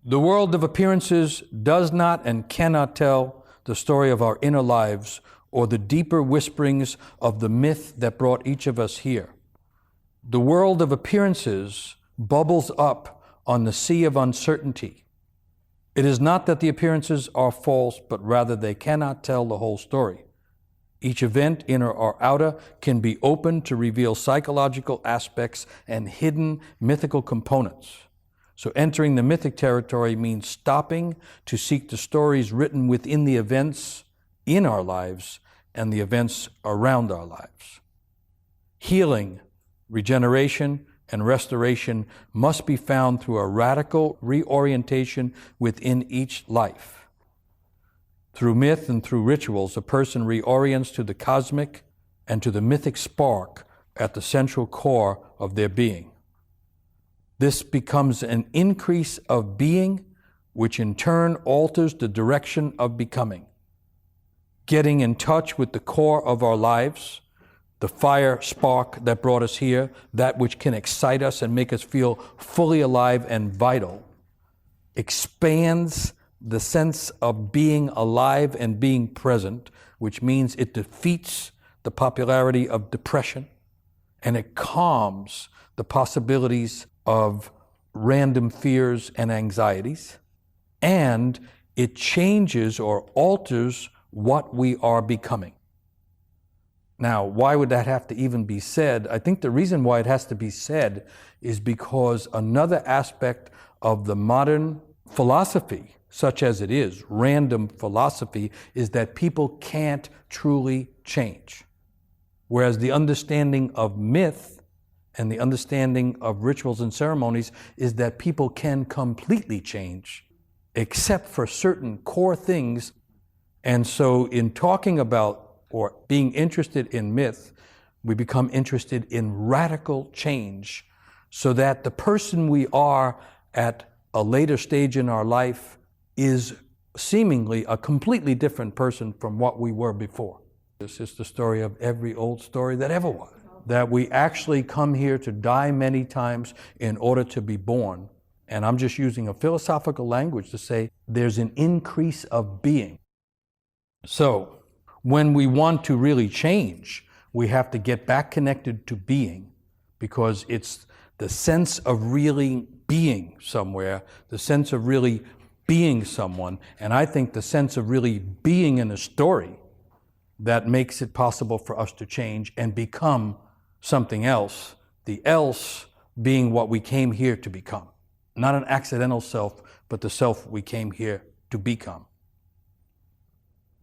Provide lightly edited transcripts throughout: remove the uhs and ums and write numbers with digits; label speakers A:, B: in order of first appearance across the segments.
A: The world of appearances does not and cannot tell the story of our inner lives or the deeper whisperings of the myth that brought each of us here. The world of appearances bubbles up on the sea of uncertainty. It is not that the appearances are false, but rather they cannot tell the whole story. Each event, inner or outer, can be opened to reveal psychological aspects and hidden mythical components. So entering the mythic territory means stopping to seek the stories written within the events in our lives and the events around our lives. Healing, regeneration, and restoration must be found through a radical reorientation within each life. Through myth and through rituals, a person reorients to the cosmic and to the mythic spark at the central core of their being. This becomes an increase of being, which in turn alters the direction of becoming. Getting in touch with the core of our lives, the fire spark that brought us here, that which can excite us and make us feel fully alive and vital, expands the sense of being alive and being present, which means it defeats the popularity of depression, and it calms the possibilities of random fears and anxieties, and it changes or alters what we are becoming. Now, why would that have to even be said? I think the reason why it has to be said is because another aspect of the modern philosophy, such as it is, random philosophy, is that people can't truly change. Whereas the understanding of myth and the understanding of rituals and ceremonies is that people can completely change, except for certain core things. And so in talking about or being interested in myth, we become interested in radical change so that the person we are at a later stage in our life is seemingly a completely different person from what we were before. This is the story of every old story that ever was, that we actually come here to die many times in order to be born. And I'm just using a philosophical language to say there's an increase of being. So, when we want to really change, we have to get back connected to being, because it's the sense of really being somewhere, the sense of really being someone, and I think the sense of really being in a story that makes it possible for us to change and become something else, the else being what we came here to become. Not an accidental self, but the self we came here to become.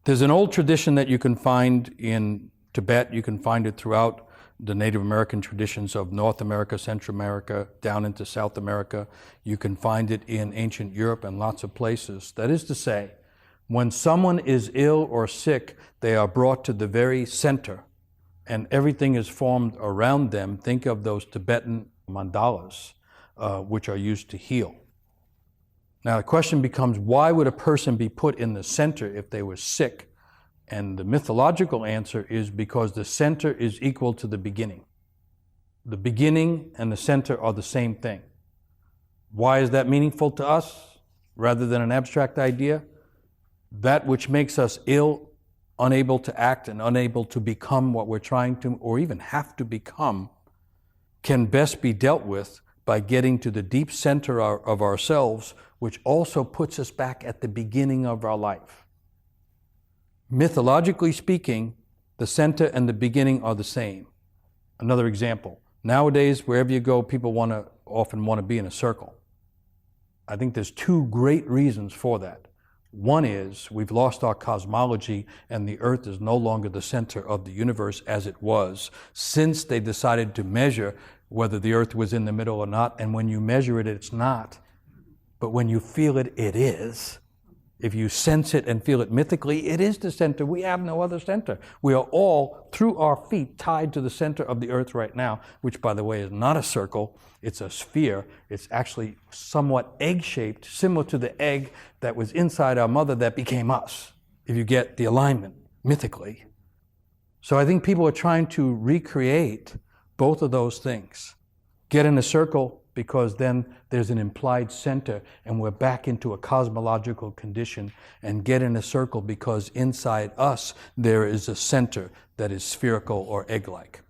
A: There's an old tradition that you can find in Tibet. You can find it throughout the Native American traditions of North America, Central America, down into South America. You can find it in ancient Europe and lots of places. That is to say, when someone is ill or sick, they are brought to the very center and everything is formed around them. Think of those Tibetan mandalas, which are used to heal. Now the question becomes, why would a person be put in the center if they were sick? And the mythological answer is because the center is equal to the beginning. The beginning and the center are the same thing. Why is that meaningful to us rather than an abstract idea? That which makes us ill, unable to act, and unable to become what we're trying to, or even have to become, can best be dealt with by getting to the deep center of ourselves, which also puts us back at the beginning of our life. Mythologically speaking, the center and the beginning are the same. Another example, nowadays, wherever you go, people often want to be in a circle. I think there's two great reasons for that. One is we've lost our cosmology and the earth is no longer the center of the universe as it was since they decided to measure whether the earth was in the middle or not. And when you measure it, it's not. But when you feel it, it is. If you sense it and feel it mythically, it is the center. We have no other center. We are all, through our feet, tied to the center of the earth right now, which, by the way, is not a circle. It's a sphere. It's actually somewhat egg-shaped, similar to the egg that was inside our mother that became us, if you get the alignment, mythically. So I think people are trying to recreate both of those things. Get in a circle, because then there's an implied center and we're back into a cosmological condition and get in a circle because inside us there is a center that is spherical or egg-like.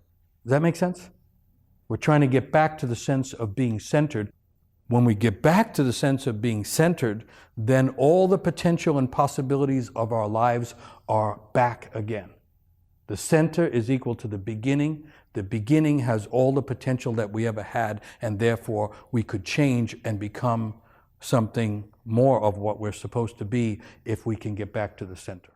A: Does that make sense? We're trying to get back to the sense of being centered. When we get back to the sense of being centered, then all the potential and possibilities of our lives are back again. The center is equal to the beginning. The beginning has all the potential that we ever had, and therefore we could change and become something more of what we're supposed to be if we can get back to the center.